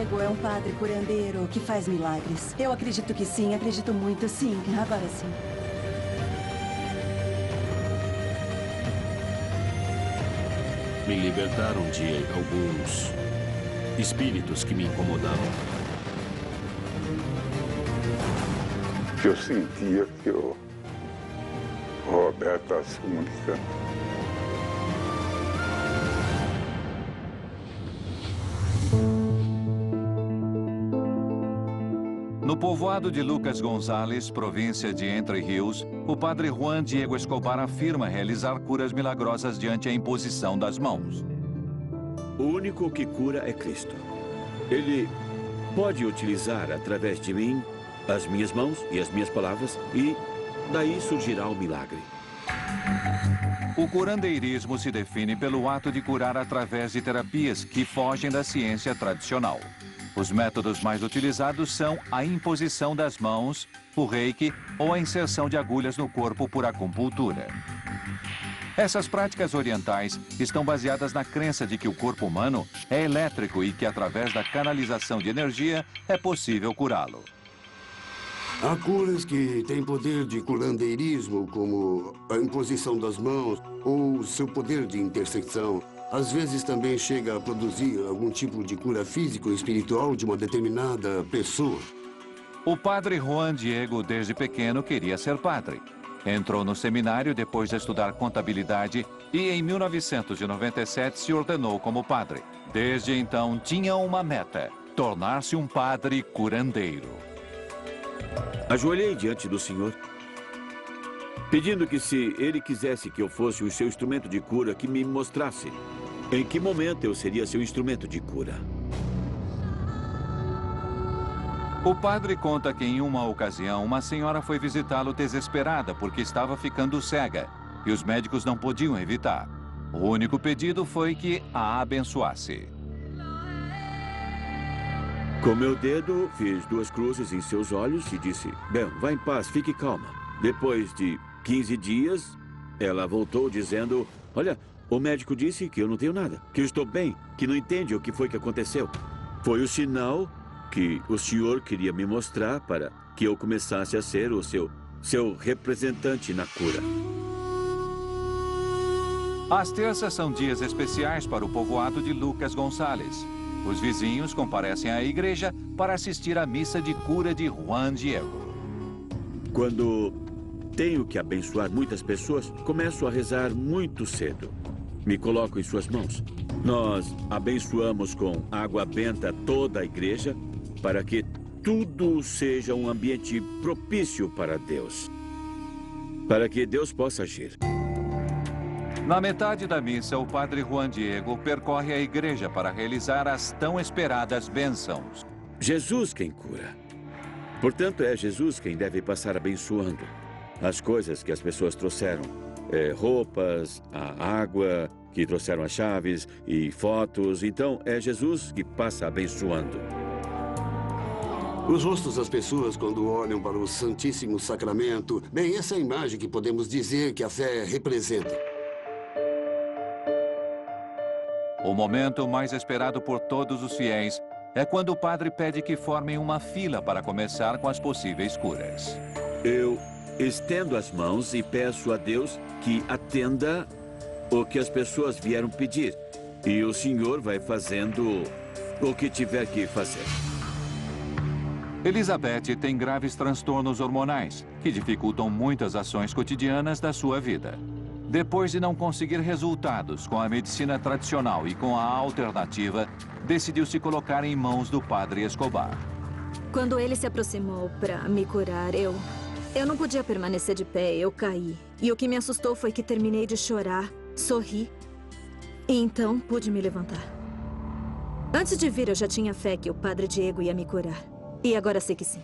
Diego é um padre curandeiro que faz milagres. Eu acredito que sim, acredito muito, sim. Agora sim. Me libertaram de alguns espíritos que me incomodavam. Eu sentia que o Roberto estava se comunicando. No povoado de Lucas González, província de Entre Rios, o padre Juan Diego Escobar afirma realizar curas milagrosas diante a imposição das mãos. O único que cura é Cristo. Ele pode utilizar, através de mim, as minhas mãos e as minhas palavras, e daí surgirá o milagre. O curandeirismo se define pelo ato de curar através de terapias que fogem da ciência tradicional. Os métodos mais utilizados são a imposição das mãos, o reiki ou a inserção de agulhas no corpo por acupuntura. Essas práticas orientais estão baseadas na crença de que o corpo humano é elétrico e que, através da canalização de energia, é possível curá-lo. Há curas que têm poder de curandeirismo, como a imposição das mãos ou seu poder de intersecção. Às vezes também chega a produzir algum tipo de cura física ou espiritual de uma determinada pessoa. O padre Juan Diego, desde pequeno, queria ser padre. Entrou no seminário depois de estudar contabilidade e, em 1997, se ordenou como padre. Desde então, tinha uma meta: tornar-se um padre curandeiro. Ajoelhei diante do Senhor, pedindo que, se Ele quisesse que eu fosse o seu instrumento de cura, que me mostrasse em que momento eu seria seu instrumento de cura. O padre conta que, em uma ocasião, uma senhora foi visitá-lo desesperada porque estava ficando cega e os médicos não podiam evitar. O único pedido foi que a abençoasse. Com meu dedo, fiz 2 cruzes em seus olhos e disse: "Bem, vá em paz, fique calma." Depois de 15 dias, ela voltou dizendo: "Olha, o médico disse que eu não tenho nada, que eu estou bem, que não entende o que foi que aconteceu." Foi o sinal que o senhor queria me mostrar para que eu começasse a ser o seu representante na cura. As terças são dias especiais para o povoado de Lucas González. Os vizinhos comparecem à igreja para assistir à missa de cura de Juan Diego. Quando tenho que abençoar muitas pessoas, começo a rezar muito cedo. Me coloco em suas mãos. Nós abençoamos com água benta toda a igreja para que tudo seja um ambiente propício para Deus. Para que Deus possa agir. Na metade da missa, o padre Juan Diego percorre a igreja para realizar as tão esperadas bênçãos. Jesus quem cura. Portanto, é Jesus quem deve passar abençoando as coisas que as pessoas trouxeram. Roupas, a água, que trouxeram as chaves e fotos. Então, é Jesus que passa abençoando. Os rostos das pessoas, quando olham para o Santíssimo Sacramento, bem, essa é a imagem que podemos dizer que a fé representa. O momento mais esperado por todos os fiéis é quando o padre pede que formem uma fila para começar com as possíveis curas. Eu estendo as mãos e peço a Deus que atenda o que as pessoas vieram pedir. E o Senhor vai fazendo o que tiver que fazer. Elizabeth tem graves transtornos hormonais que dificultam muitas ações cotidianas da sua vida. Depois de não conseguir resultados com a medicina tradicional e com a alternativa, decidiu se colocar em mãos do padre Escobar. Quando ele se aproximou para me curar, eu não podia permanecer de pé, eu caí. E o que me assustou foi que terminei de chorar, sorri, e então pude me levantar. Antes de vir, eu já tinha fé que o padre Diego ia me curar. E agora sei que sim.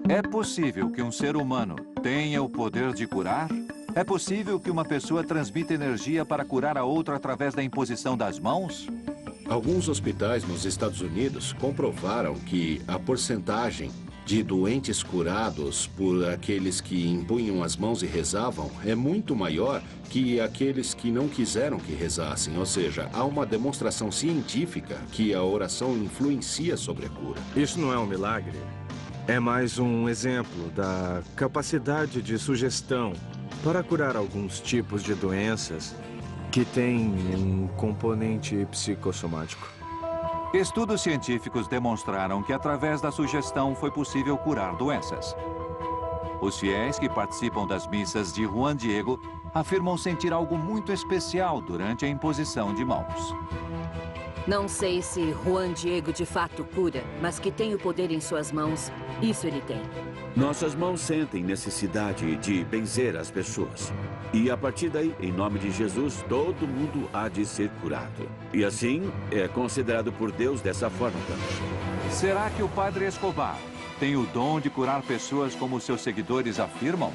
É possível que um ser humano tenha o poder de curar? É possível que uma pessoa transmita energia para curar a outra através da imposição das mãos? Alguns hospitais nos Estados Unidos comprovaram que a porcentagem de doentes curados por aqueles que impunham as mãos e rezavam é muito maior que aqueles que não quiseram que rezassem. Ou seja, há uma demonstração científica que a oração influencia sobre a cura. Isso não é um milagre. É mais um exemplo da capacidade de sugestão para curar alguns tipos de doenças que têm um componente psicossomático. Estudos científicos demonstraram que através da sugestão foi possível curar doenças. Os fiéis que participam das missas de Juan Diego afirmam sentir algo muito especial durante a imposição de mãos. Não sei se Juan Diego de fato cura, mas que tem o poder em suas mãos, isso ele tem. Nossas mãos sentem necessidade de benzer as pessoas. E a partir daí, em nome de Jesus, todo mundo há de ser curado. E assim, é considerado por Deus dessa forma também. Será que o Padre Escobar tem o dom de curar pessoas como seus seguidores afirmam?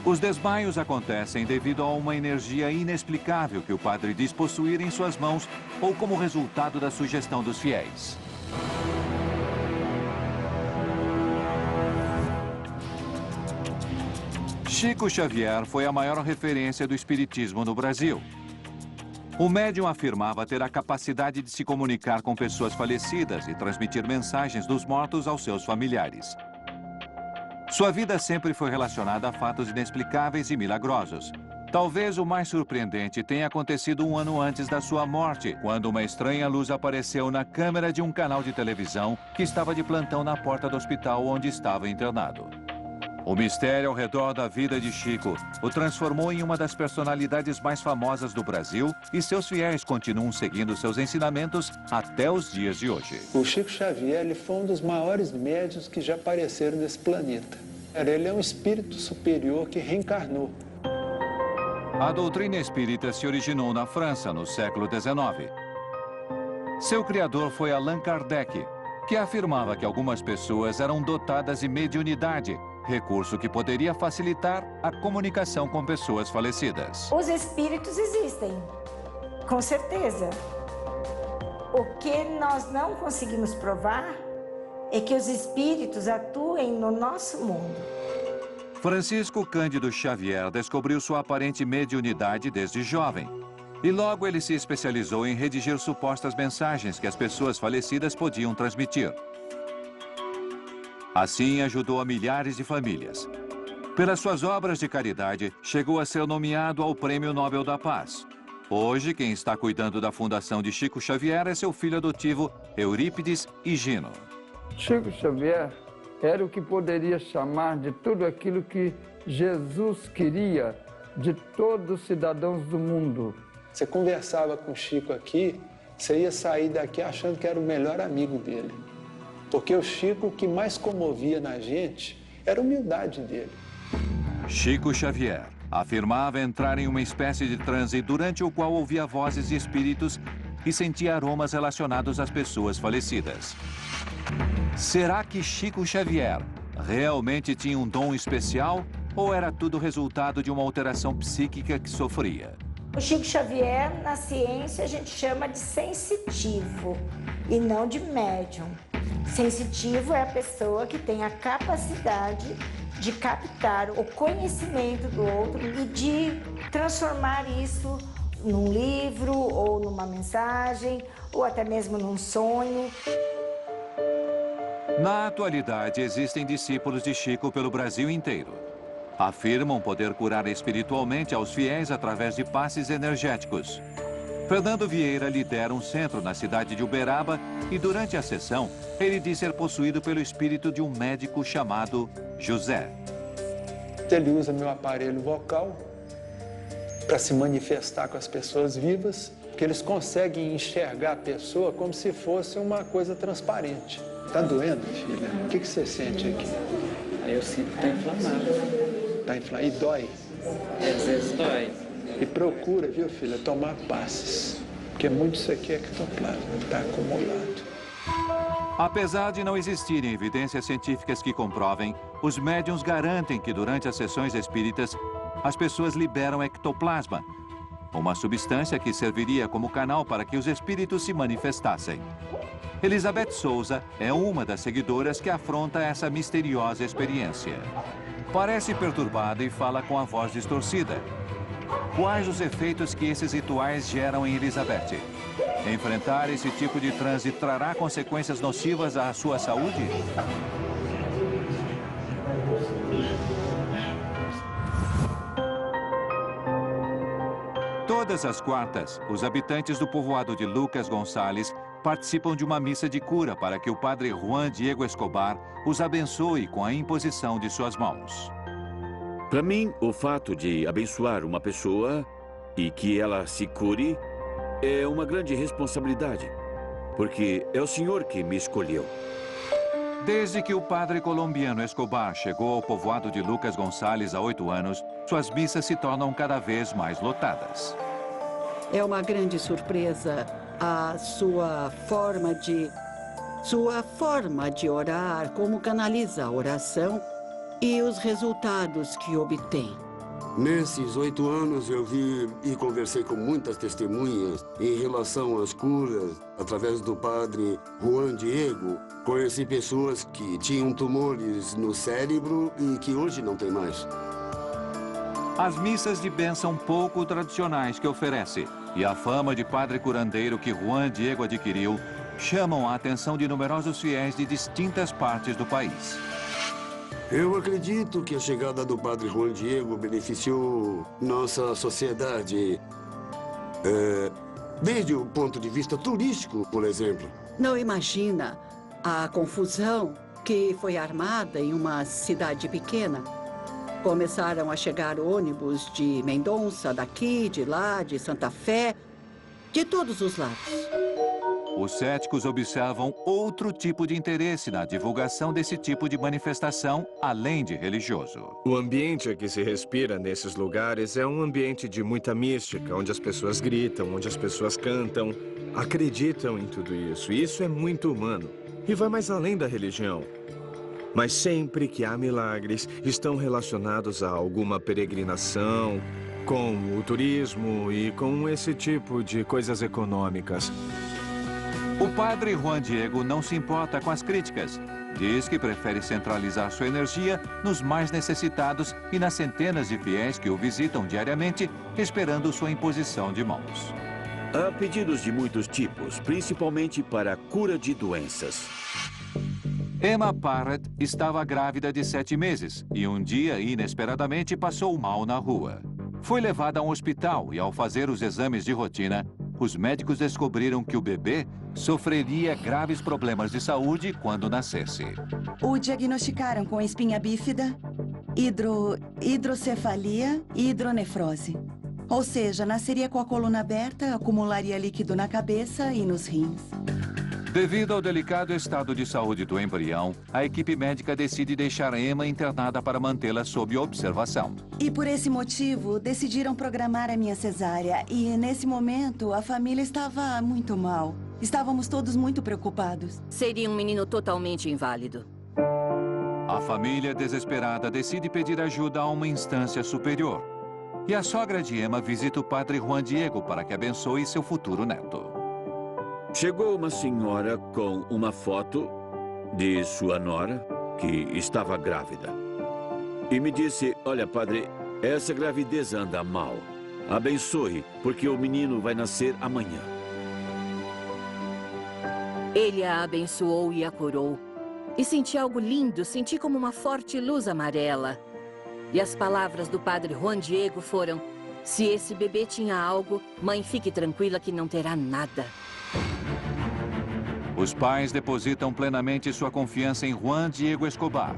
Os desmaios acontecem devido a uma energia inexplicável que o padre diz possuir em suas mãos ou como resultado da sugestão dos fiéis. Chico Xavier foi a maior referência do espiritismo no Brasil. O médium afirmava ter a capacidade de se comunicar com pessoas falecidas e transmitir mensagens dos mortos aos seus familiares. Sua vida sempre foi relacionada a fatos inexplicáveis e milagrosos. Talvez o mais surpreendente tenha acontecido um ano antes da sua morte, quando uma estranha luz apareceu na câmera de um canal de televisão que estava de plantão na porta do hospital onde estava internado. O mistério ao redor da vida de Chico o transformou em uma das personalidades mais famosas do Brasil e seus fiéis continuam seguindo seus ensinamentos até os dias de hoje. O Chico Xavier ele foi um dos maiores médiuns que já apareceram nesse planeta. Ele é um espírito superior que reencarnou. A doutrina espírita se originou na França no século XIX. Seu criador foi Allan Kardec, que afirmava que algumas pessoas eram dotadas de mediunidade, recurso que poderia facilitar a comunicação com pessoas falecidas. Os espíritos existem, com certeza. O que nós não conseguimos provar é que os espíritos atuem no nosso mundo. Francisco Cândido Xavier descobriu sua aparente mediunidade desde jovem. E logo ele se especializou em redigir supostas mensagens que as pessoas falecidas podiam transmitir. Assim, ajudou a milhares de famílias. Pelas suas obras de caridade, chegou a ser nomeado ao Prêmio Nobel da Paz. Hoje, quem está cuidando da fundação de Chico Xavier é seu filho adotivo, Eurípides Higino. Chico Xavier era o que poderia chamar de tudo aquilo que Jesus queria de todos os cidadãos do mundo. Você conversava com o Chico aqui, você ia sair daqui achando que era o melhor amigo dele. Porque o Chico, o que mais comovia na gente era a humildade dele. Chico Xavier afirmava entrar em uma espécie de transe durante o qual ouvia vozes de espíritos e sentia aromas relacionados às pessoas falecidas. Será que Chico Xavier realmente tinha um dom especial ou era tudo resultado de uma alteração psíquica que sofria? O Chico Xavier, na ciência, a gente chama de sensitivo e não de médium. Sensitivo é a pessoa que tem a capacidade de captar o conhecimento do outro e de transformar isso num livro ou numa mensagem ou até mesmo num sonho. Na atualidade, existem discípulos de Chico pelo Brasil inteiro. Afirmam poder curar espiritualmente aos fiéis através de passes energéticos. Fernando Vieira lidera um centro na cidade de Uberaba e durante a sessão, ele diz ser possuído pelo espírito de um médico chamado José. Ele usa meu aparelho vocal para se manifestar com as pessoas vivas, porque eles conseguem enxergar a pessoa como se fosse uma coisa transparente. Tá doendo, filha? O que você sente aqui? Eu sinto que tá inflamado. Tá inflamado? E dói? Às vezes dói. E procura, viu, filha, tomar passes. Porque muito isso aqui é ectoplasma, está acumulado. Apesar de não existirem evidências científicas que comprovem, os médiuns garantem que durante as sessões espíritas, as pessoas liberam ectoplasma, uma substância que serviria como canal para que os espíritos se manifestassem. Elizabeth Souza é uma das seguidoras que afronta essa misteriosa experiência. Parece perturbada e fala com a voz distorcida. Quais os efeitos que esses rituais geram em Elizabeth? Enfrentar esse tipo de transe trará consequências nocivas à sua saúde? Todas as quartas, os habitantes do povoado de Lucas Gonçalves participam de uma missa de cura para que o padre Juan Diego Escobar os abençoe com a imposição de suas mãos. Para mim, o fato de abençoar uma pessoa e que ela se cure é uma grande responsabilidade, porque é o Senhor que me escolheu. Desde que o padre colombiano Escobar chegou ao povoado de Lucas Gonçalves há 8 anos, suas missas se tornam cada vez mais lotadas. É uma grande surpresa a sua forma de orar, como canaliza a oração e os resultados que obtém. Nesses 8 anos eu vi e conversei com muitas testemunhas em relação às curas através do padre Juan Diego. Conheci pessoas que tinham tumores no cérebro e que hoje não tem mais. As missas de bênção pouco tradicionais que oferece e a fama de padre curandeiro que Juan Diego adquiriu chamam a atenção de numerosos fiéis de distintas partes do país. Eu acredito que a chegada do padre Juan Diego beneficiou nossa sociedade, desde o ponto de vista turístico, por exemplo. Não imagina a confusão que foi armada em uma cidade pequena. Começaram a chegar ônibus de Mendonça, daqui, de lá, de Santa Fé, de todos os lados. Os céticos observam outro tipo de interesse na divulgação desse tipo de manifestação, além de religioso. O ambiente que se respira nesses lugares é um ambiente de muita mística, onde as pessoas gritam, onde as pessoas cantam, acreditam em tudo isso. E isso é muito humano e vai mais além da religião. Mas sempre que há milagres, estão relacionados a alguma peregrinação, com o turismo e com esse tipo de coisas econômicas. O padre Juan Diego não se importa com as críticas. Diz que prefere centralizar sua energia nos mais necessitados e nas centenas de fiéis que o visitam diariamente, esperando sua imposição de mãos. Há pedidos de muitos tipos, principalmente para a cura de doenças. Emma Parrett estava grávida de 7 meses e um dia, inesperadamente, passou mal na rua. Foi levada a um hospital e, ao fazer os exames de rotina, os médicos descobriram que o bebê sofreria graves problemas de saúde quando nascesse. O diagnosticaram com espinha bífida, hidrocefalia e hidronefrose. Ou seja, nasceria com a coluna aberta, acumularia líquido na cabeça e nos rins. Devido ao delicado estado de saúde do embrião, a equipe médica decide deixar Emma internada para mantê-la sob observação. E por esse motivo, decidiram programar a minha cesárea. E nesse momento, a família estava muito mal. Estávamos todos muito preocupados. Seria um menino totalmente inválido. A família, desesperada, decide pedir ajuda a uma instância superior. E a sogra de Emma visita o padre Juan Diego para que abençoe seu futuro neto. Chegou uma senhora com uma foto de sua nora, que estava grávida. E me disse, olha, padre, essa gravidez anda mal. Abençoe, porque o menino vai nascer amanhã. Ele a abençoou e a curou. E senti algo lindo, senti como uma forte luz amarela. E as palavras do padre Juan Diego foram, se esse bebê tinha algo, mãe, fique tranquila que não terá nada. Os pais depositam plenamente sua confiança em Juan Diego Escobar.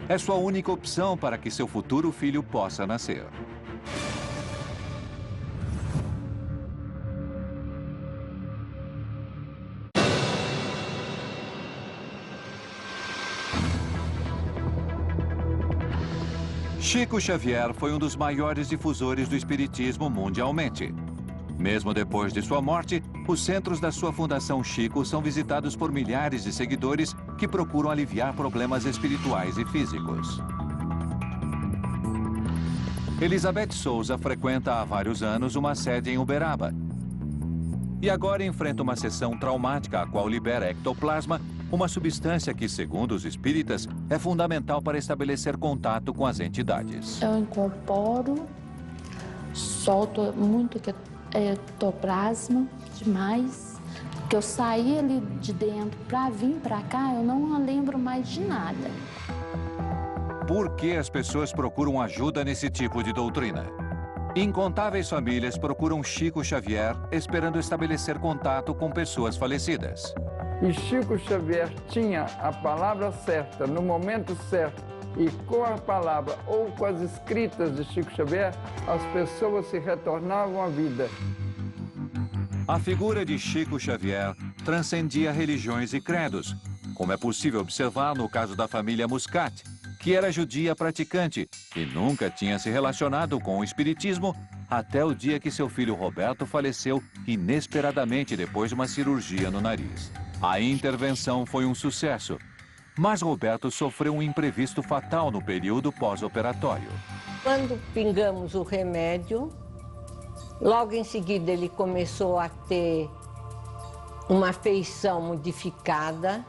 É sua única opção para que seu futuro filho possa nascer. Chico Xavier foi um dos maiores difusores do espiritismo mundialmente. Mesmo depois de sua morte, os centros da sua Fundação Chico são visitados por milhares de seguidores que procuram aliviar problemas espirituais e físicos. Elizabeth Souza frequenta há vários anos uma sede em Uberaba. E agora enfrenta uma sessão traumática, a qual libera ectoplasma, uma substância que, segundo os espíritas, é fundamental para estabelecer contato com as entidades. Eu incorporo, solto muito ectoplasma demais, que eu saí ali de dentro para vir para cá, eu não lembro mais de nada. Por que as pessoas procuram ajuda nesse tipo de doutrina? Incontáveis famílias procuram Chico Xavier esperando estabelecer contato com pessoas falecidas. E Chico Xavier tinha a palavra certa, no momento certo, e com a palavra ou com as escritas de Chico Xavier, as pessoas se retornavam à vida. A figura de Chico Xavier transcendia religiões e credos, como é possível observar no caso da família Muscat, que era judia praticante e nunca tinha se relacionado com o espiritismo até o dia que seu filho Roberto faleceu inesperadamente depois de uma cirurgia no nariz. A intervenção foi um sucesso, mas Roberto sofreu um imprevisto fatal no período pós-operatório. Quando pingamos o remédio, logo em seguida ele começou a ter uma feição modificada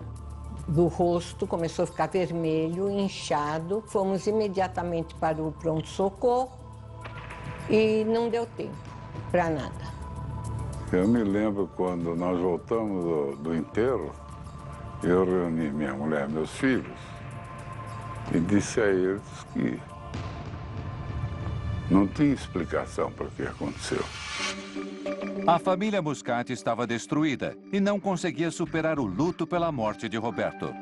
do rosto, começou a ficar vermelho, inchado. Fomos imediatamente para o pronto-socorro e não deu tempo para nada. Eu me lembro quando nós voltamos do enterro, eu reuni minha mulher e meus filhos e disse a eles que não tinha explicação para o que aconteceu. A família Muscat estava destruída e não conseguia superar o luto pela morte de Roberto.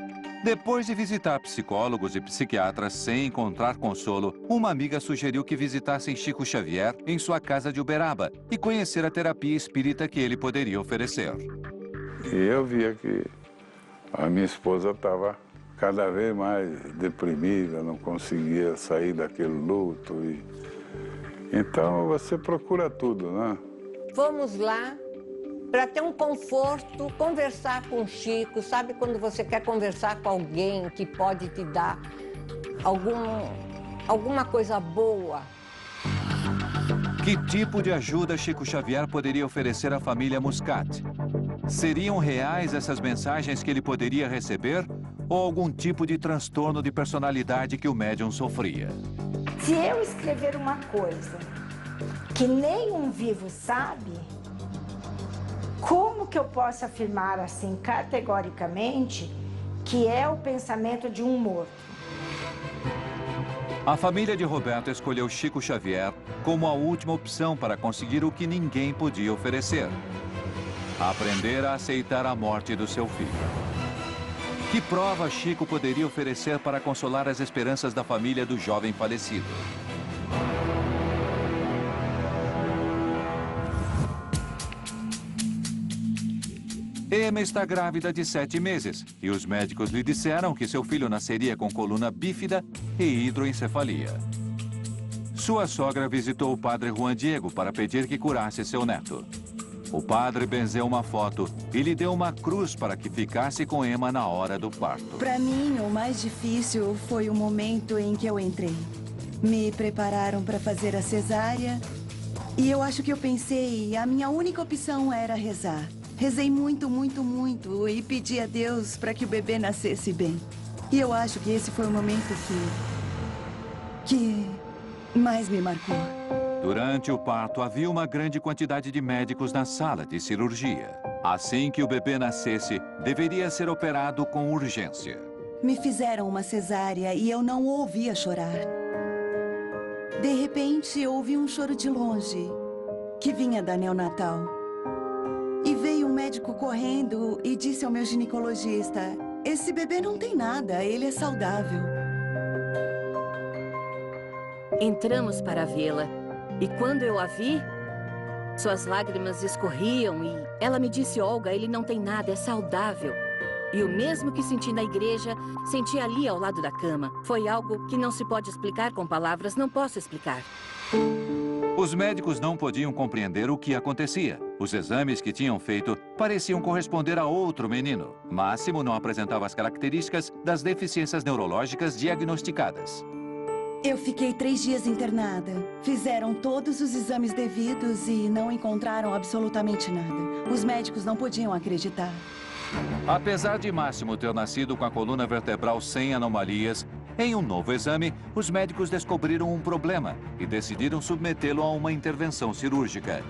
Depois de visitar psicólogos e psiquiatras sem encontrar consolo, uma amiga sugeriu que visitassem Chico Xavier em sua casa de Uberaba e conhecer a terapia espírita que ele poderia oferecer. E eu via que a minha esposa estava cada vez mais deprimida, não conseguia sair daquele luto. Então você procura tudo, né? Fomos lá para ter um conforto, conversar com o Chico. Sabe quando você quer conversar com alguém que pode te dar alguma coisa boa? Que tipo de ajuda Chico Xavier poderia oferecer à família Muscat? Seriam reais essas mensagens que ele poderia receber ou algum tipo de transtorno de personalidade que o médium sofria? Se eu escrever uma coisa que nenhum vivo sabe, como que eu posso afirmar assim categoricamente que é o pensamento de um morto? A família de Roberto escolheu Chico Xavier como a última opção para conseguir o que ninguém podia oferecer: aprender a aceitar a morte do seu filho. Que prova Chico poderia oferecer para consolar as esperanças da família do jovem falecido? Emma está grávida de 7 meses e os médicos lhe disseram que seu filho nasceria com coluna bífida e hidroencefalia. Sua sogra visitou o padre Juan Diego para pedir que curasse seu neto. O padre benzeu uma foto e lhe deu uma cruz para que ficasse com Emma na hora do parto. Para mim, o mais difícil foi o momento em que eu entrei. Me prepararam para fazer a cesárea e eu acho que eu pensei, a minha única opção era rezar. Rezei muito, muito, muito e pedi a Deus para que o bebê nascesse bem. E eu acho que esse foi o momento que mais me marcou. Durante o parto, havia uma grande quantidade de médicos na sala de cirurgia. Assim que o bebê nascesse, deveria ser operado com urgência. Me fizeram uma cesárea e eu não ouvia chorar. De repente, ouvi um choro de longe, que vinha da neonatal. E veio um médico correndo e disse ao meu ginecologista: esse bebê não tem nada, ele é saudável. Entramos para vê-la e quando eu a vi, suas lágrimas escorriam e ela me disse: Olga, ele não tem nada, é saudável. E o mesmo que senti na igreja, senti ali ao lado da cama. Foi algo que não se pode explicar com palavras, não posso explicar. Os médicos não podiam compreender o que acontecia. Os exames que tinham feito pareciam corresponder a outro menino. Máximo não apresentava as características das deficiências neurológicas diagnosticadas. Eu fiquei 3 dias internada. Fizeram todos os exames devidos e não encontraram absolutamente nada. Os médicos não podiam acreditar. Apesar de Máximo ter nascido com a coluna vertebral sem anomalias, em um novo exame, os médicos descobriram um problema e decidiram submetê-lo a uma intervenção cirúrgica.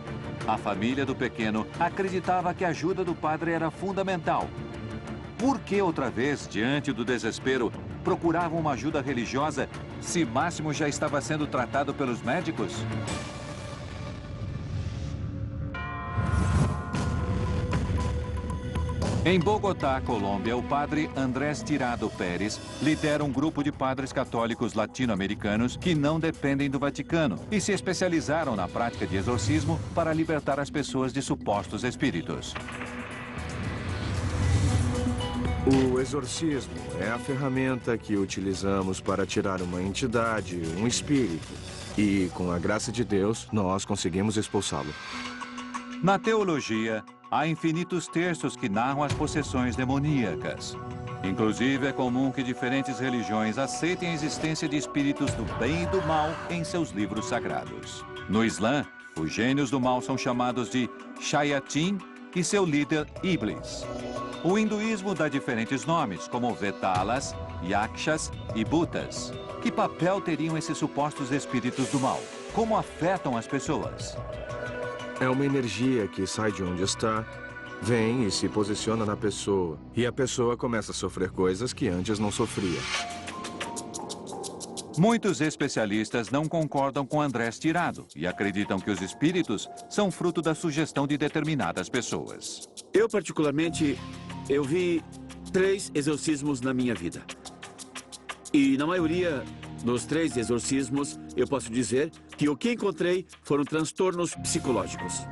A família do pequeno acreditava que a ajuda do padre era fundamental. Por que outra vez, diante do desespero, procuravam uma ajuda religiosa se Máximo já estava sendo tratado pelos médicos? Em Bogotá, Colômbia, o padre Andrés Tirado Pérez lidera um grupo de padres católicos latino-americanos que não dependem do Vaticano e se especializaram na prática de exorcismo para libertar as pessoas de supostos espíritos. O exorcismo é a ferramenta que utilizamos para tirar uma entidade, um espírito. E, com a graça de Deus, nós conseguimos expulsá-lo. Na teologia, há infinitos textos que narram as possessões demoníacas. Inclusive, é comum que diferentes religiões aceitem a existência de espíritos do bem e do mal em seus livros sagrados. No Islã, os gênios do mal são chamados de Shayatin e seu líder, Iblis. O hinduísmo dá diferentes nomes, como Vetalas, Yakshas e Bhutas. Que papel teriam esses supostos espíritos do mal? Como afetam as pessoas? É uma energia que sai de onde está, vem e se posiciona na pessoa. E a pessoa começa a sofrer coisas que antes não sofria. Muitos especialistas não concordam com Andrés Tirado e acreditam que os espíritos são fruto da sugestão de determinadas pessoas. Eu, particularmente, eu vi 3 exorcismos na minha vida. E na maioria dos 3 exorcismos, eu posso dizer que o que encontrei foram transtornos psicológicos.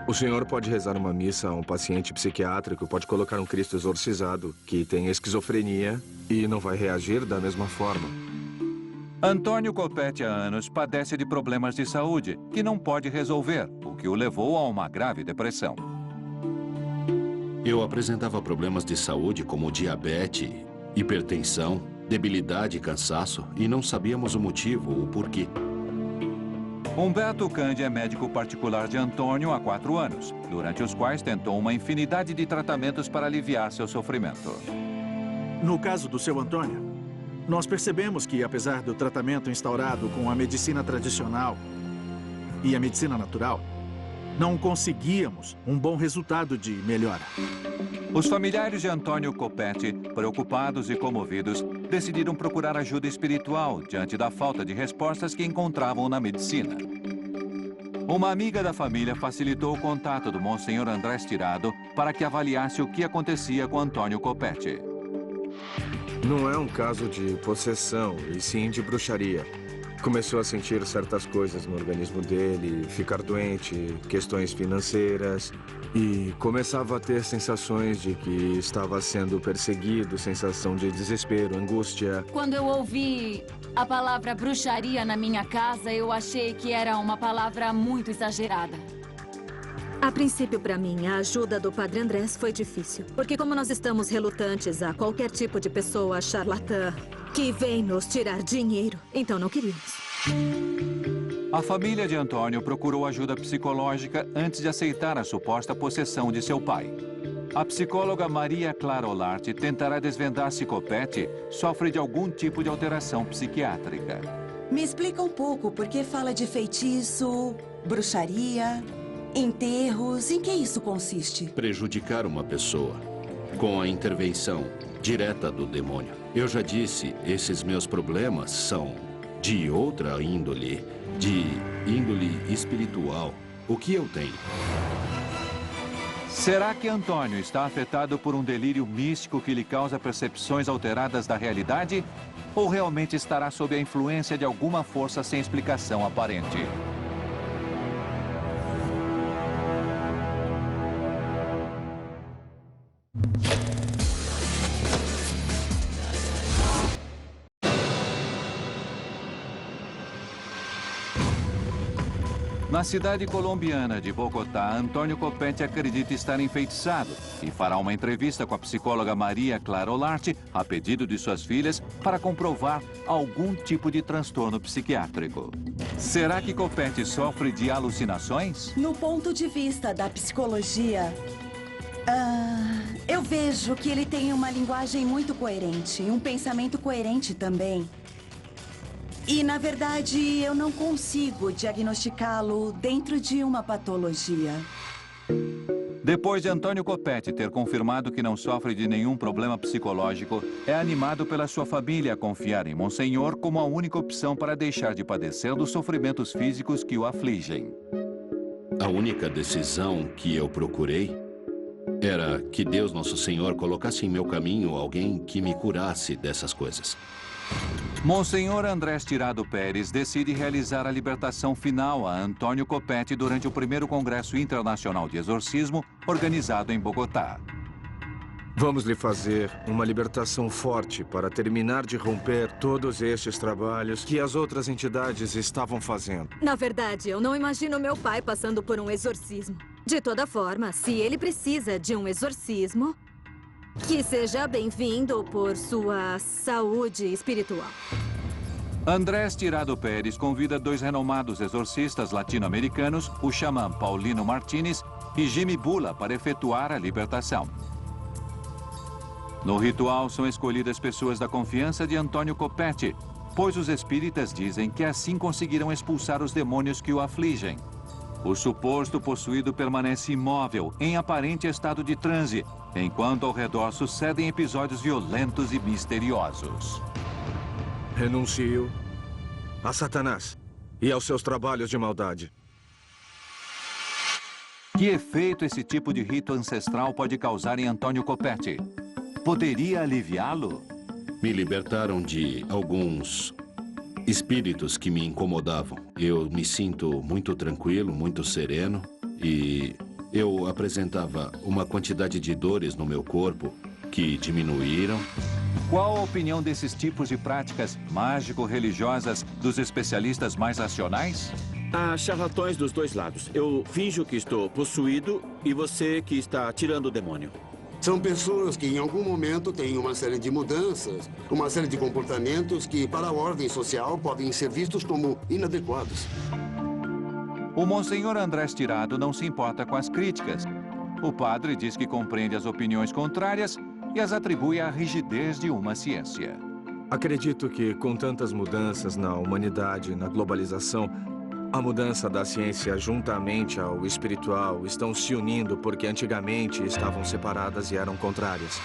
O senhor pode rezar uma missa a um paciente psiquiátrico, pode colocar um Cristo exorcizado que tem esquizofrenia e não vai reagir da mesma forma. Antônio Copete, há anos, padece de problemas de saúde que não pode resolver, o que o levou a uma grave depressão. Eu apresentava problemas de saúde como diabetes, hipertensão, debilidade e cansaço, e não sabíamos o motivo, o porquê. Humberto Cândia é médico particular de Antônio há 4 anos, durante os quais tentou uma infinidade de tratamentos para aliviar seu sofrimento. No caso do seu Antônio, nós percebemos que, apesar do tratamento instaurado com a medicina tradicional e a medicina natural, não conseguíamos um bom resultado de melhora. Os familiares de Antônio Copete, preocupados e comovidos, decidiram procurar ajuda espiritual diante da falta de respostas que encontravam na medicina. Uma amiga da família facilitou o contato do Monsenhor Andrés Tirado para que avaliasse o que acontecia com Antônio Copete. Não é um caso de possessão, e sim de bruxaria. Começou a sentir certas coisas no organismo dele, ficar doente, questões financeiras, e começava a ter sensações de que estava sendo perseguido, sensação de desespero, angústia. Quando eu ouvi a palavra bruxaria na minha casa, eu achei que era uma palavra muito exagerada. A princípio, para mim, a ajuda do Padre Andrés foi difícil. Porque como nós estamos relutantes a qualquer tipo de pessoa charlatã que vem nos tirar dinheiro, então não queríamos. A família de Antônio procurou ajuda psicológica antes de aceitar a suposta possessão de seu pai. A psicóloga Maria Clara Olarte tentará desvendar se Copete sofre de algum tipo de alteração psiquiátrica. Me explica um pouco por que fala de feitiço, bruxaria, enterros. Em que isso consiste? Prejudicar uma pessoa com a intervenção direta do demônio. Eu já disse, esses meus problemas são de outra índole, de índole espiritual. O que eu tenho? Será que Antônio está afetado por um delírio místico que lhe causa percepções alteradas da realidade? Ou realmente estará sob a influência de alguma força sem explicação aparente? Na cidade colombiana de Bogotá, Antônio Copete acredita estar enfeitiçado e fará uma entrevista com a psicóloga Maria Clara Olarte, a pedido de suas filhas, para comprovar algum tipo de transtorno psiquiátrico. Será que Copete sofre de alucinações? No ponto de vista da psicologia, eu vejo que ele tem uma linguagem muito coerente, um pensamento coerente também. E, na verdade, eu não consigo diagnosticá-lo dentro de uma patologia. Depois de Antônio Copete ter confirmado que não sofre de nenhum problema psicológico, é animado pela sua família a confiar em Monsenhor como a única opção para deixar de padecer dos sofrimentos físicos que o afligem. A única decisão que eu procurei era que Deus, Nosso Senhor, colocasse em meu caminho alguém que me curasse dessas coisas. Monsenhor Andrés Tirado Pérez decide realizar a libertação final a Antônio Copete durante o primeiro Congresso Internacional de Exorcismo, organizado em Bogotá. Vamos lhe fazer uma libertação forte para terminar de romper todos estes trabalhos que as outras entidades estavam fazendo. Na verdade, eu não imagino meu pai passando por um exorcismo. De toda forma, se ele precisa de um exorcismo, que seja bem-vindo por sua saúde espiritual. Andrés Tirado Pérez convida 2 renomados exorcistas latino-americanos, o xamã Paulino Martínez e Jimmy Bula, para efetuar a libertação. No ritual são escolhidas pessoas da confiança de Antônio Copete, pois os espíritas dizem que assim conseguirão expulsar os demônios que o afligem. O suposto possuído permanece imóvel, em aparente estado de transe, enquanto ao redor sucedem episódios violentos e misteriosos. Renuncio a Satanás e aos seus trabalhos de maldade. Que efeito esse tipo de rito ancestral pode causar em Antônio Copete? Poderia aliviá-lo? Me libertaram de alguns espíritos que me incomodavam. Eu me sinto muito tranquilo, muito sereno e eu apresentava uma quantidade de dores no meu corpo que diminuíram. Qual a opinião desses tipos de práticas mágico-religiosas dos especialistas mais racionais? Há charlatões dos dois lados. Eu finjo que estou possuído e você que está tirando o demônio. São pessoas que, em algum momento, têm uma série de mudanças, uma série de comportamentos que, para a ordem social, podem ser vistos como inadequados. O Monsenhor Andrés Tirado não se importa com as críticas. O padre diz que compreende as opiniões contrárias e as atribui à rigidez de uma ciência. Acredito que, com tantas mudanças na humanidade, na globalização, a mudança da ciência juntamente ao espiritual estão se unindo porque antigamente estavam separadas e eram contrárias.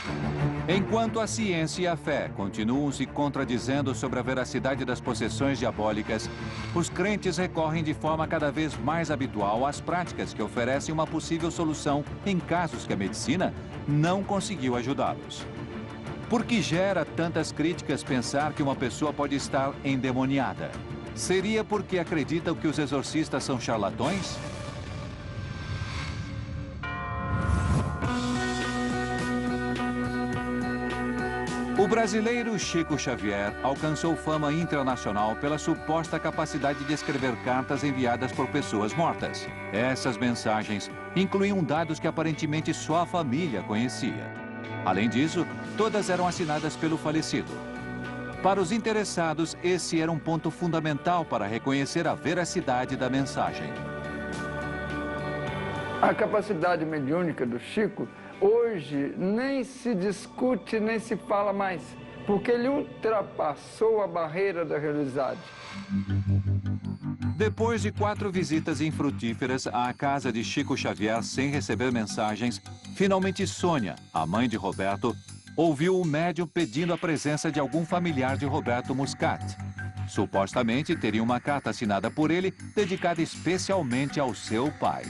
Enquanto a ciência e a fé continuam se contradizendo sobre a veracidade das possessões diabólicas, os crentes recorrem de forma cada vez mais habitual às práticas que oferecem uma possível solução em casos que a medicina não conseguiu ajudá-los. Por que gera tantas críticas pensar que uma pessoa pode estar endemoniada? Seria porque acreditam que os exorcistas são charlatões? O brasileiro Chico Xavier alcançou fama internacional pela suposta capacidade de escrever cartas enviadas por pessoas mortas. Essas mensagens incluíam dados que aparentemente só a família conhecia. Além disso, todas eram assinadas pelo falecido. Para os interessados, esse era um ponto fundamental para reconhecer a veracidade da mensagem. A capacidade mediúnica do Chico, hoje, nem se discute, nem se fala mais, porque ele ultrapassou a barreira da realidade. Depois de 4 visitas infrutíferas à casa de Chico Xavier sem receber mensagens, finalmente Sônia, a mãe de Roberto, ouviu o médium pedindo a presença de algum familiar de Roberto Muscat. Supostamente teria uma carta assinada por ele, dedicada especialmente ao seu pai.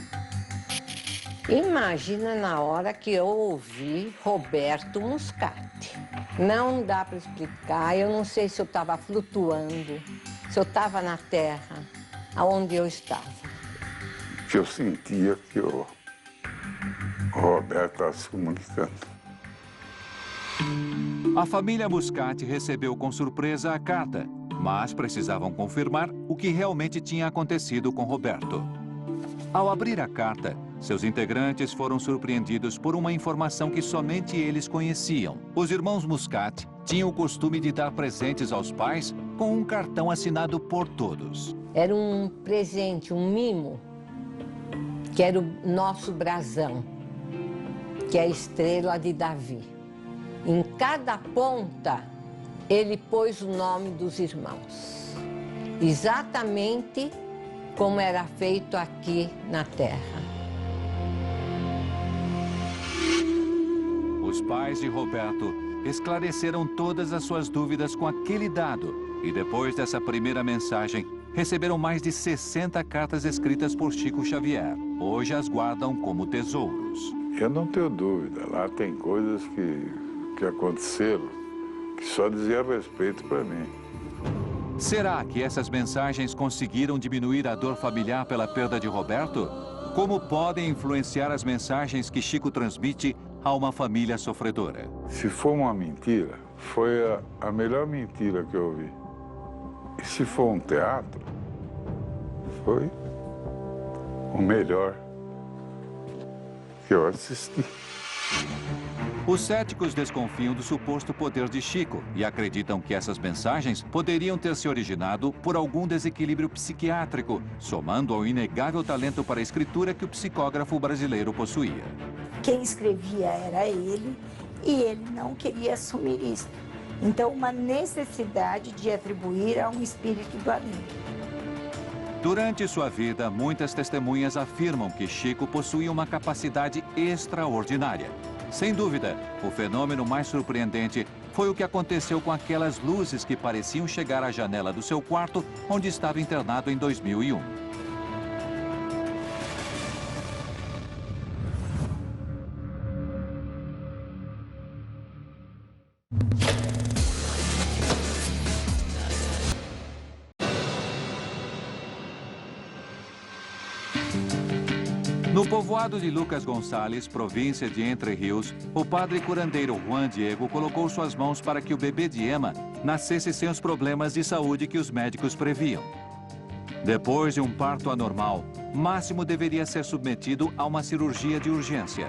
Imagina na hora que eu ouvi Roberto Muscat. Não dá para explicar, eu não sei se eu estava flutuando, se eu estava na terra, aonde eu estava. Que eu sentia que o Roberto estava se comunicando. A família Muscat recebeu com surpresa a carta, mas precisavam confirmar o que realmente tinha acontecido com Roberto. Ao abrir a carta, seus integrantes foram surpreendidos por uma informação que somente eles conheciam. Os irmãos Muscat tinham o costume de dar presentes aos pais com um cartão assinado por todos. Era um presente, um mimo, que era o nosso brasão, que é a estrela de Davi. Em cada ponta, ele pôs o nome dos irmãos. Exatamente como era feito aqui na Terra. Os pais de Roberto esclareceram todas as suas dúvidas com aquele dado e depois dessa primeira mensagem, receberam mais de 60 cartas escritas por Chico Xavier. Hoje as guardam como tesouros. Eu não tenho dúvida, lá tem coisas que aconteceram que só dizia respeito para mim. Será que essas mensagens conseguiram diminuir a dor familiar pela perda de Roberto? Como podem influenciar as mensagens que Chico transmite a uma família sofredora? Se for uma mentira, foi a melhor mentira que eu ouvi. E se for um teatro, foi o melhor que eu assisti. Os céticos desconfiam do suposto poder de Chico e acreditam que essas mensagens poderiam ter se originado por algum desequilíbrio psiquiátrico, somando ao inegável talento para a escritura que o psicógrafo brasileiro possuía. Quem escrevia era ele e ele não queria assumir isso. Então, uma necessidade de atribuir a um espírito do além. Durante sua vida, muitas testemunhas afirmam que Chico possuía uma capacidade extraordinária. Sem dúvida, o fenômeno mais surpreendente foi o que aconteceu com aquelas luzes que pareciam chegar à janela do seu quarto, onde estava internado em 2001. No povoado de Lucas Gonçalves, província de Entre Rios, o padre curandeiro Juan Diego colocou suas mãos para que o bebê de Emma nascesse sem os problemas de saúde que os médicos previam. Depois de um parto anormal, Máximo deveria ser submetido a uma cirurgia de urgência.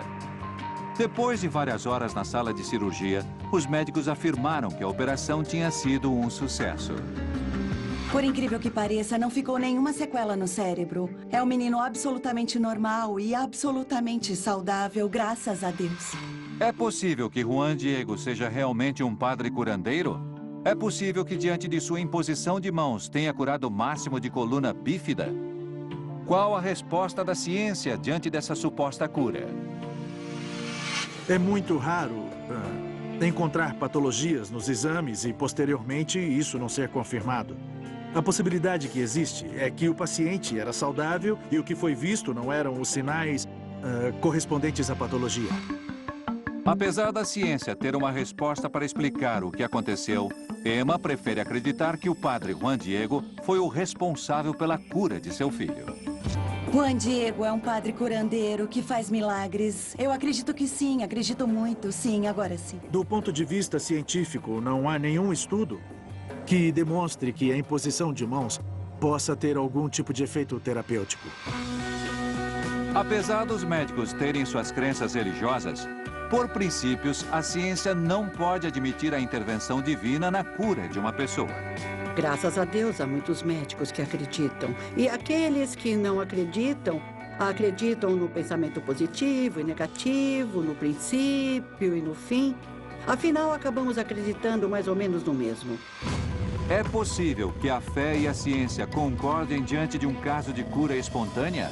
Depois de várias horas na sala de cirurgia, os médicos afirmaram que a operação tinha sido um sucesso. Por incrível que pareça, não ficou nenhuma sequela no cérebro. É um menino absolutamente normal e absolutamente saudável, graças a Deus. É possível que Juan Diego seja realmente um padre curandeiro? É possível que, diante de sua imposição de mãos, tenha curado Máximo de coluna bífida? Qual a resposta da ciência diante dessa suposta cura? É muito raro encontrar patologias nos exames e, posteriormente, isso não ser confirmado. A possibilidade que existe é que o paciente era saudável e o que foi visto não eram os sinais correspondentes à patologia. Apesar da ciência ter uma resposta para explicar o que aconteceu, Emma prefere acreditar que o padre Juan Diego foi o responsável pela cura de seu filho. Juan Diego é um padre curandeiro que faz milagres. Eu acredito que sim, acredito muito, sim, agora sim. Do ponto de vista científico, não há nenhum estudo que demonstre que a imposição de mãos possa ter algum tipo de efeito terapêutico. Apesar dos médicos terem suas crenças religiosas, por princípios, a ciência não pode admitir a intervenção divina na cura de uma pessoa. Graças a Deus, há muitos médicos que acreditam. E aqueles que não acreditam, acreditam no pensamento positivo e negativo, no princípio e no fim. Afinal, acabamos acreditando mais ou menos no mesmo. É possível que a fé e a ciência concordem diante de um caso de cura espontânea?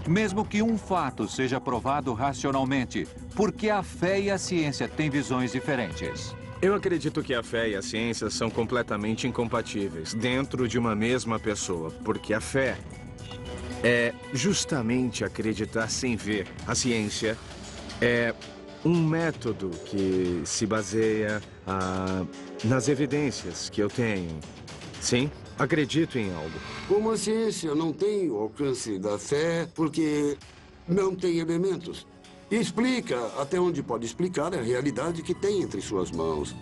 Mesmo que um fato seja provado racionalmente, por que a fé e a ciência têm visões diferentes? Eu acredito que a fé e a ciência são completamente incompatíveis dentro de uma mesma pessoa, porque a fé é justamente acreditar sem ver. A ciência é um método que se baseia nas evidências que eu tenho. Sim, acredito em algo. Como a ciência não tem o alcance da fé, porque não tem elementos. Explica até onde pode explicar a realidade que tem entre suas mãos.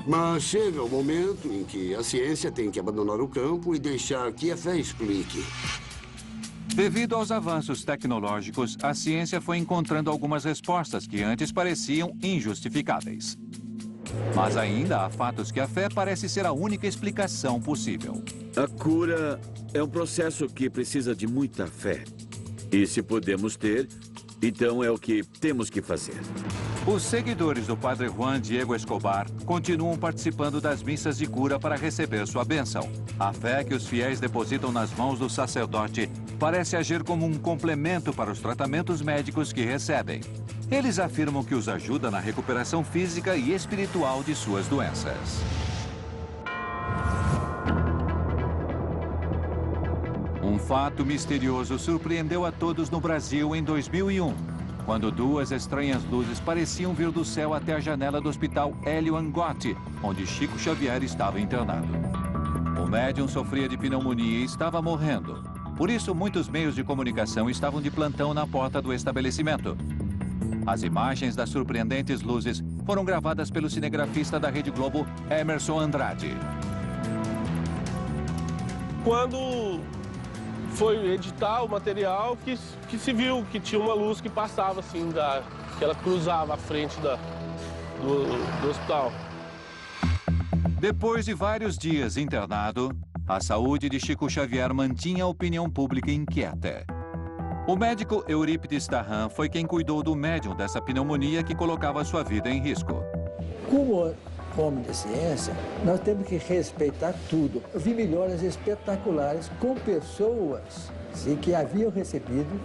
Mas chega o momento em que a ciência tem que abandonar o campo e deixar que a fé explique. Devido aos avanços tecnológicos, a ciência foi encontrando algumas respostas que antes pareciam injustificáveis. Mas ainda há fatos que a fé parece ser a única explicação possível. A cura é um processo que precisa de muita fé. E se podemos ter, então é o que temos que fazer. Os seguidores do Padre Juan Diego Escobar continuam participando das missas de cura para receber sua bênção. A fé que os fiéis depositam nas mãos do sacerdote parece agir como um complemento para os tratamentos médicos que recebem. Eles afirmam que os ajuda na recuperação física e espiritual de suas doenças. Um fato misterioso surpreendeu a todos no Brasil em 2001, quando duas estranhas luzes pareciam vir do céu até a janela do hospital Hélio Angotti, onde Chico Xavier estava internado. O médium sofria de pneumonia e estava morrendo. Por isso, muitos meios de comunicação estavam de plantão na porta do estabelecimento. As imagens das surpreendentes luzes foram gravadas pelo cinegrafista da Rede Globo, Emerson Andrade. Quando foi editar o material, que se viu que tinha uma luz que passava assim, que ela cruzava a frente do hospital. Depois de vários dias internado, a saúde de Chico Xavier mantinha a opinião pública inquieta. O médico Eurípides Tarran foi quem cuidou do médium dessa pneumonia que colocava sua vida em risco. Como homem de ciência, nós temos que respeitar tudo. Eu vi melhoras espetaculares com pessoas que haviam recebido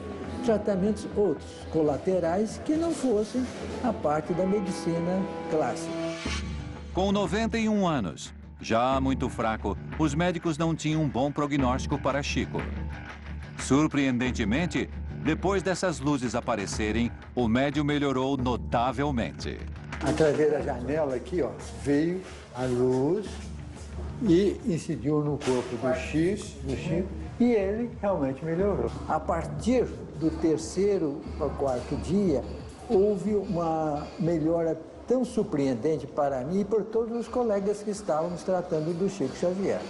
tratamentos outros, colaterais, que não fossem a parte da medicina clássica. Com 91 anos, já muito fraco, os médicos não tinham um bom prognóstico para Chico. Surpreendentemente, depois dessas luzes aparecerem, o médium melhorou notavelmente. Através da janela aqui, ó, veio a luz e incidiu no corpo do Chico, e ele realmente melhorou. A partir do 3º ao 4º dia, houve uma melhora tão surpreendente para mim e por todos os colegas que estávamos tratando do Chico Xavier.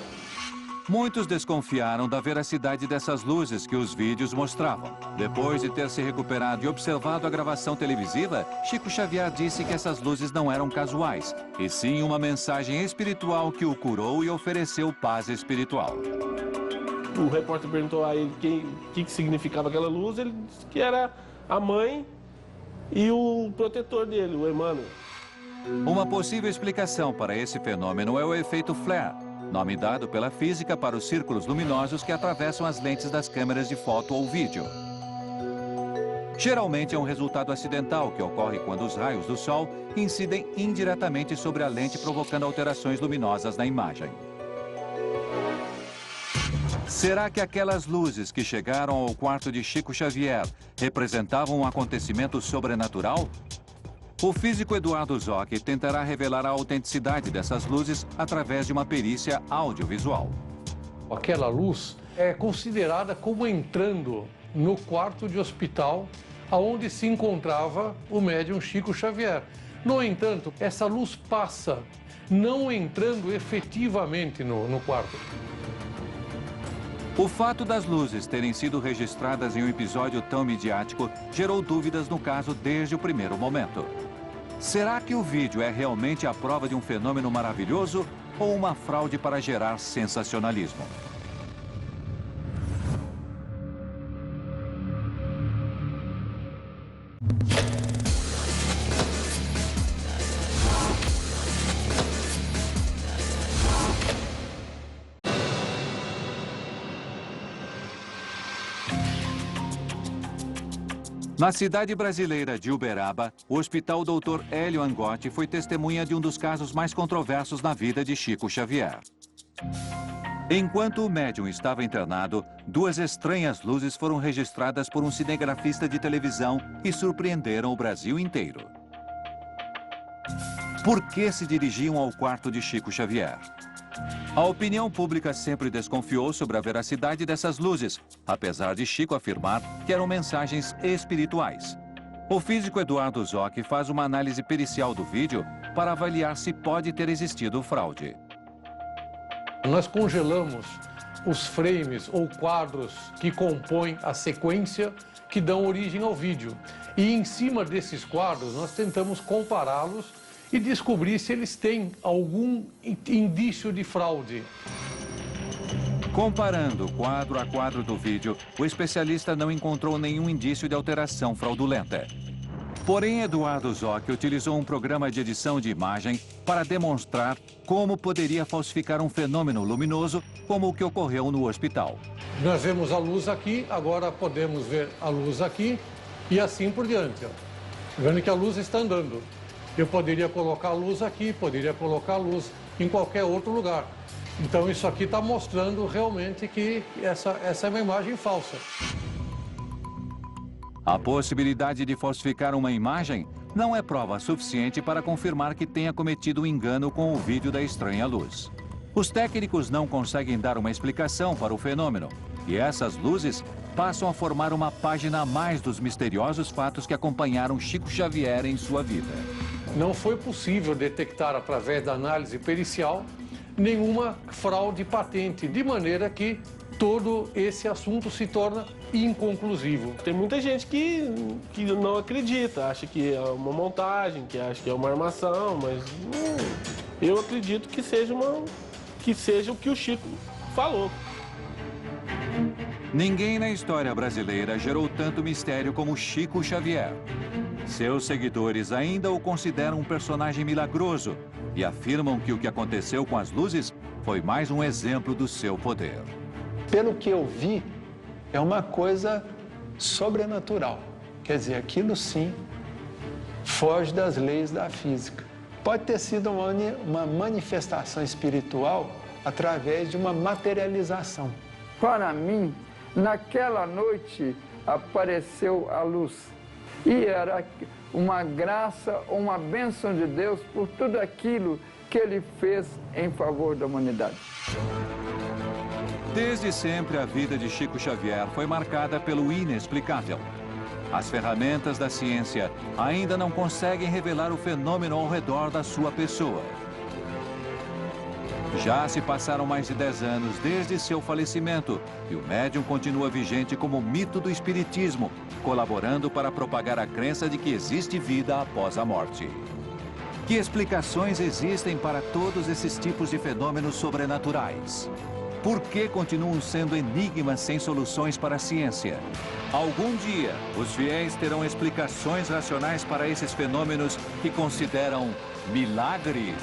Muitos desconfiaram da veracidade dessas luzes que os vídeos mostravam. Depois de ter se recuperado e observado a gravação televisiva, Chico Xavier disse que essas luzes não eram casuais, e sim uma mensagem espiritual que o curou e ofereceu paz espiritual. O repórter perguntou a ele o que significava aquela luz, ele disse que era a mãe e o protetor dele, o Emmanuel. Uma possível explicação para esse fenômeno é o efeito flare, nome dado pela física para os círculos luminosos que atravessam as lentes das câmeras de foto ou vídeo. Geralmente é um resultado acidental que ocorre quando os raios do Sol incidem indiretamente sobre a lente, provocando alterações luminosas na imagem. Será que aquelas luzes que chegaram ao quarto de Chico Xavier representavam um acontecimento sobrenatural? O físico Eduardo Zoc tentará revelar a autenticidade dessas luzes através de uma perícia audiovisual. Aquela luz é considerada como entrando no quarto de hospital onde se encontrava o médium Chico Xavier. No entanto, essa luz passa, não entrando efetivamente no quarto. O fato das luzes terem sido registradas em um episódio tão midiático gerou dúvidas no caso desde o primeiro momento. Será que o vídeo é realmente a prova de um fenômeno maravilhoso ou uma fraude para gerar sensacionalismo? Na cidade brasileira de Uberaba, o Hospital Dr. Hélio Angotti foi testemunha de um dos casos mais controversos na vida de Chico Xavier. Enquanto o médium estava internado, duas estranhas luzes foram registradas por um cinegrafista de televisão e surpreenderam o Brasil inteiro. Por que se dirigiam ao quarto de Chico Xavier? A opinião pública sempre desconfiou sobre a veracidade dessas luzes, apesar de Chico afirmar que eram mensagens espirituais. O físico Eduardo Zoc faz uma análise pericial do vídeo para avaliar se pode ter existido fraude. Nós congelamos os frames ou quadros que compõem a sequência que dão origem ao vídeo. E em cima desses quadros nós tentamos compará-los e descobrir se eles têm algum indício de fraude. Comparando quadro a quadro do vídeo, o especialista não encontrou nenhum indício de alteração fraudulenta. Porém, Eduardo Zoc utilizou um programa de edição de imagem para demonstrar como poderia falsificar um fenômeno luminoso como o que ocorreu no hospital. Nós vemos a luz aqui, agora podemos ver a luz aqui e assim por diante. Ó. Vendo que a luz está andando. Eu poderia colocar a luz aqui, poderia colocar a luz em qualquer outro lugar. Então isso aqui está mostrando realmente que essa é uma imagem falsa. A possibilidade de falsificar uma imagem não é prova suficiente para confirmar que tenha cometido um engano com o vídeo da estranha luz. Os técnicos não conseguem dar uma explicação para o fenômeno, e essas luzes passam a formar uma página a mais dos misteriosos fatos que acompanharam Chico Xavier em sua vida. Não foi possível detectar, através da análise pericial, nenhuma fraude patente, de maneira que todo esse assunto se torna inconclusivo. Tem muita gente que não acredita, acha que é uma montagem, que acha que é uma armação, mas eu acredito que seja o que o Chico falou. Ninguém na história brasileira gerou tanto mistério como Chico Xavier. Seus seguidores ainda o consideram um personagem milagroso e afirmam que o que aconteceu com as luzes foi mais um exemplo do seu poder. Pelo que eu vi, é uma coisa sobrenatural. Quer dizer, aquilo sim foge das leis da física. Pode ter sido uma manifestação espiritual através de uma materialização. Para mim, naquela noite apareceu a luz. E era uma graça, uma bênção de Deus por tudo aquilo que Ele fez em favor da humanidade. Desde sempre, a vida de Chico Xavier foi marcada pelo inexplicável. As ferramentas da ciência ainda não conseguem revelar o fenômeno ao redor da sua pessoa. Já se passaram mais de 10 anos desde seu falecimento e o médium continua vigente como mito do espiritismo, colaborando para propagar a crença de que existe vida após a morte. Que explicações existem para todos esses tipos de fenômenos sobrenaturais? Por que continuam sendo enigmas sem soluções para a ciência? Algum dia, os fiéis terão explicações racionais para esses fenômenos que consideram milagres?